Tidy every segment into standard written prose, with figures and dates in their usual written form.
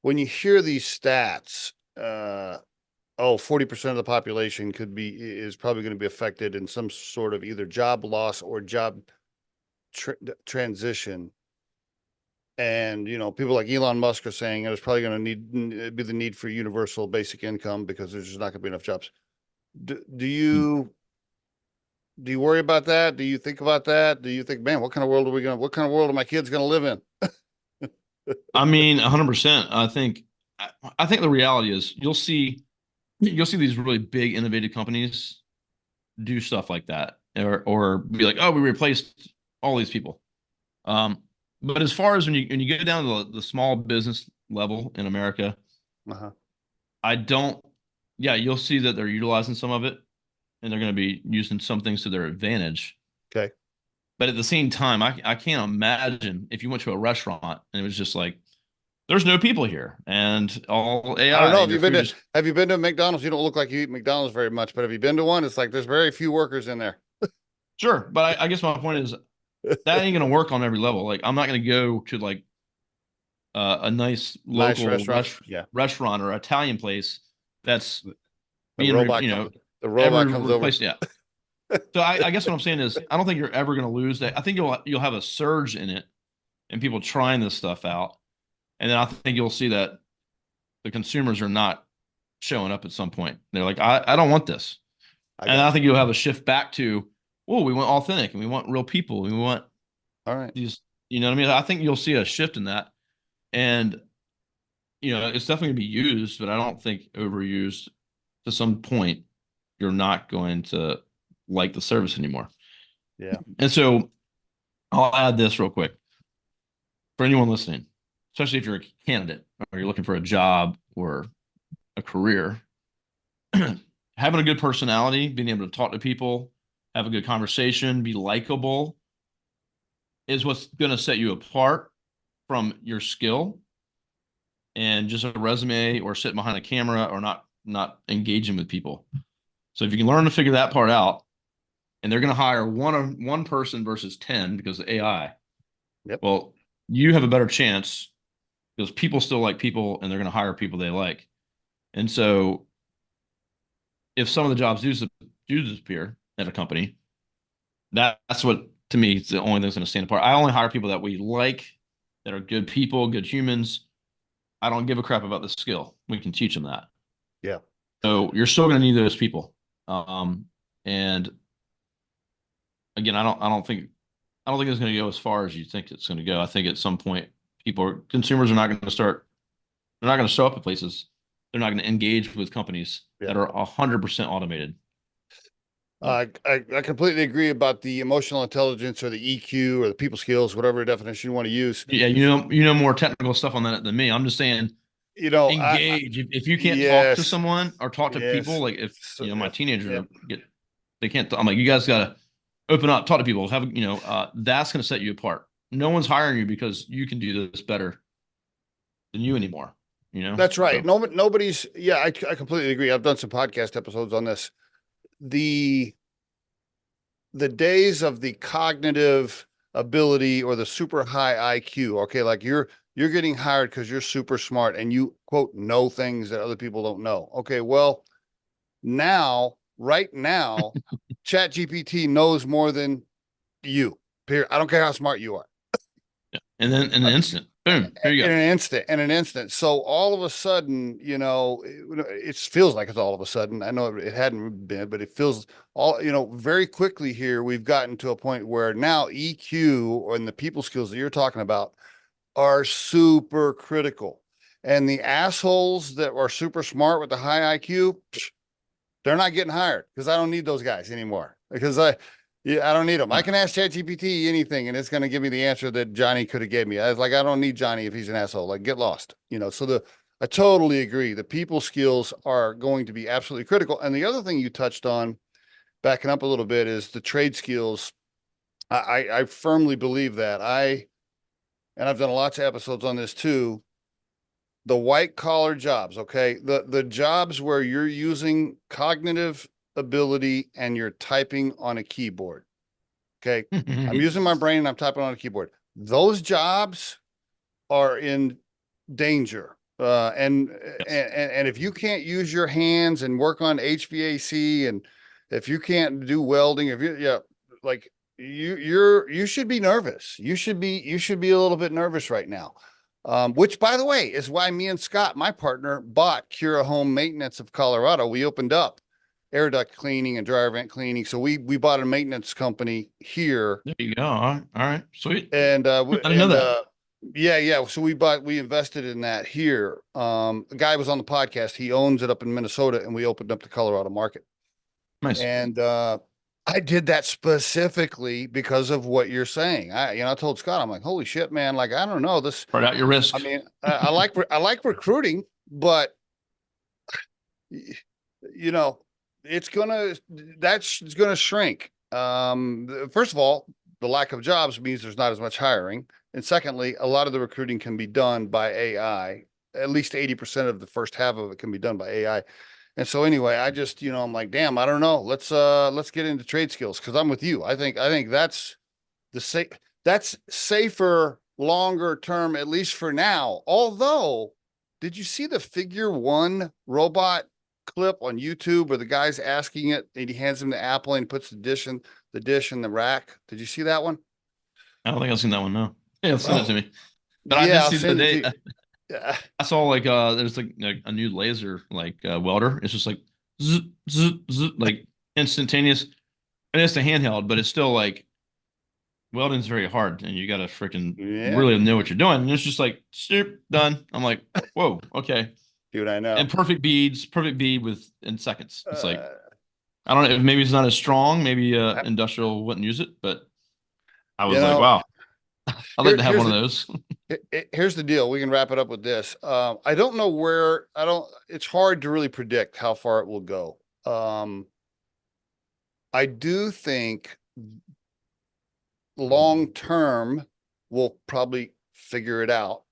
when you hear these stats, 40% of the population is probably going to be affected in some sort of either job loss or job transition. And, people like Elon Musk are saying there's probably going to be the need for universal basic income because there's just not going to be enough jobs. Do you worry about that? Do you think about that? Do you think, man, what kind of world are my kids going to live in? I mean, 100%. I think the reality is you'll see these really big innovative companies do stuff like that, or be like, oh, we replaced all these people. But as far as when you get down to the small business level in America, Uh-huh. I don't. Yeah, you'll see that they're utilizing some of it, and they're going to be using some things to their advantage. Okay. But at the same time, I can't imagine if you went to a restaurant and it was just like, there's no people here and all I don't AI know. and your food is Have you been to McDonald's? You don't look like you eat McDonald's very much, but have you been to one? It's like there's very few workers in there. sure. But I guess my point is that ain't going to work on every level. Like, I'm not going to go to like a nice Nice local restaurant. Yeah. restaurant or Italian place that's The being, robot, the robot every comes over. replaced. Yeah. So I guess what I'm saying is I don't think you're ever going to lose that. I think you'll have a surge in it and people trying this stuff out. And then I think you'll see that the consumers are not showing up at some point. They're like, I don't want this. And I think you'll have a shift back to, oh, we want authentic and we want real people. We want all right. these, you know what I mean? I think you'll see a shift in that. And, it's definitely going to be used, but I don't think overused. To some point, you're not going to like the service anymore. Yeah. And so I'll add this real quick for anyone listening, especially if you're a candidate or you're looking for a job or a career. Having a good personality, being able to talk to people, have a good conversation, be likable is what's going to set you apart from your skill and just a resume or sitting behind a camera or not engaging with people. So if you can learn to figure that part out, and they're going to hire one person versus 10 because of AI, Yep. well, you have a better chance because people still like people and they're going to hire people they like. And so if some of the jobs do disappear at a company, that's what, to me, it's the only thing that's going to stand apart. I only hire people that we like, that are good people, good humans. I don't give a crap about the skill. We can teach them that. Yeah. So you're still going to need those people. And again, I don't think it's going to go as far as you think it's going to go. I think at some point, consumers are not going to start. They're not going to show up at places. They're not going to engage with companies that are 100% automated. I completely agree about the emotional intelligence or the EQ or the people skills, whatever definition you want to use. Yeah, you know more technical stuff on that than me. I'm just saying, engage. If you can't talk to someone or talk to people, like if my teenagers they can't. I'm like, you guys gotta open up, talk to people, have that's gonna set you apart. No one's hiring you because you can do this better than you anymore. That's right. So. Nobody's. Yeah, I completely agree. I've done some podcast episodes on this. The days of the cognitive ability or the super high IQ. Okay, like you're getting hired because you're super smart and you quote know things that other people don't know. Okay, well, right now, ChatGPT knows more than you. Period. I don't care how smart you are. Yeah. And then in an instant, boom, here you go. In an instant. So all of a sudden, it feels like it's all of a sudden. I know it hadn't been, but it feels very quickly here. We've gotten to a point where now EQ and the people skills that you're talking about are super critical. And the assholes that are super smart with the high IQ, they're not getting hired because I don't need those guys anymore because I don't need them. I can ask ChatGPT anything and it's going to give me the answer that Johnny could have gave me. I was like, I don't need Johnny if he's an asshole. Like, get lost. I totally agree. The people skills are going to be absolutely critical. And the other thing you touched on, backing up a little bit, is the trade skills. I firmly believe that. And I've done lots of episodes on this too. The white collar jobs, okay? The jobs where you're using cognitive ability and you're typing on a keyboard. Okay. I'm using my brain and I'm typing on a keyboard. Those jobs are in danger. And if you can't use your hands and work on HVAC, and if you can't do welding, if you, yeah, like you should be nervous. You should be a little bit nervous right now. Which, by the way, is why me and Scott, my partner, bought Cura Home Maintenance of Colorado. We opened up air duct cleaning and dryer vent cleaning. So we bought a maintenance company here, There you go. All right. Sweet. and I didn't know that. yeah. So we invested in that here. A guy was on the podcast. He owns it up in Minnesota, and we opened up the Colorado market. Nice. And I did that specifically because of what you're saying. I told Scott, I'm like, holy shit, man. Like, I don't know this. Spread out your risk. I mean, I like recruiting, but you know, that's gonna shrink. First of all, the lack of jobs means there's not as much hiring. And secondly, a lot of the recruiting can be done by AI. At least 80% of the first half of it can be done by AI. And so anyway, I just, I'm like, damn, I don't know. Let's get into trade skills, because I'm with you. I think that's that's safer longer term, at least for now. Although, did you see the Figure One robot clip on YouTube where the guy's asking it and he hands him the apple and puts the dish in the rack? Did you see that one? I don't think I've seen that one. No. Yeah, send it to me. But Yeah, I did see the day. Yeah. I saw there's like a new laser welder. It's just like zzz, zzz, zzz, like instantaneous, and it's a handheld, but it's still like welding's very hard, and you got to freaking really know what you're doing. And it's just like done. I'm like, whoa, okay, dude, I know. And perfect bead in seconds. It's like I don't know, maybe it's not as strong. Maybe industrial wouldn't use it, but I was like, wow, I'd like to have one of those. Here's the deal. We can wrap it up with this. I don't know it's hard to really predict how far it will go. I do think long term we'll probably figure it out.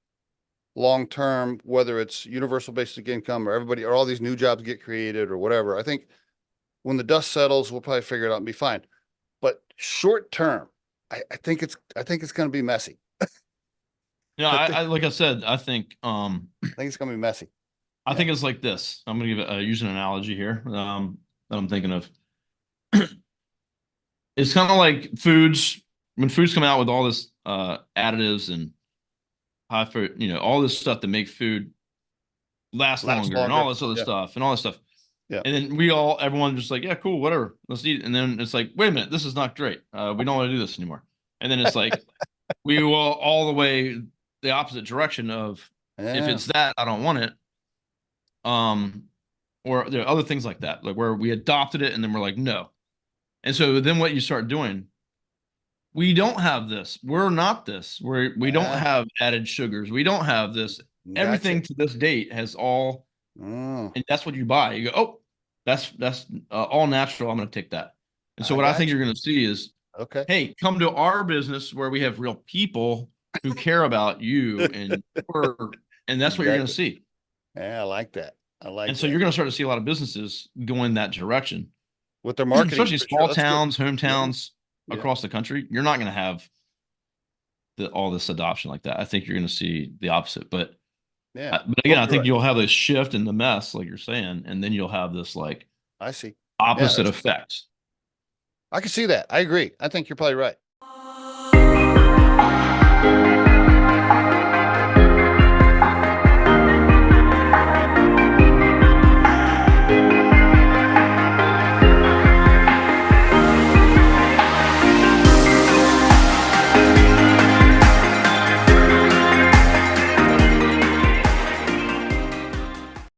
Long term, whether it's universal basic income or all these new jobs get created or whatever, I think when the dust settles, we'll probably figure it out and be fine. But short term, I think it's going to be messy. Yeah, like I said, I think I think it's gonna be messy. I think it's like this. I'm gonna use an analogy here that I'm thinking of. It's kind of like foods. When foods come out with all this additives and high food, all this stuff to make food last longer and all this other stuff and all this stuff. Yeah. And then everyone just like, yeah, cool, whatever, let's eat it. And then it's like, wait a minute, this is not great. We don't want to do this anymore. And then it's like, we will all the way the opposite direction of if it's that, I don't want it. Or there are other things like that, like where we adopted it and then we're like, no. And so then what you start doing, we don't have this. We're not this. We don't have added sugars. We don't have this. Everything to this date has all, and that's what you buy. You go, oh, that's all natural. I'm going to take that. And so what I think you're going to see is, okay, hey, come to our business where we have real people who care about you, and that's what you're going to see. Yeah, I like that. And so you're going to start to see a lot of businesses go in that direction with their marketing, especially small towns, hometowns across the country. You're not going to have all this adoption like that. I think you're going to see the opposite. But again, I think you'll have this shift in the mess, like you're saying, and then you'll have this opposite effect. I can see that. I agree. I think you're probably right.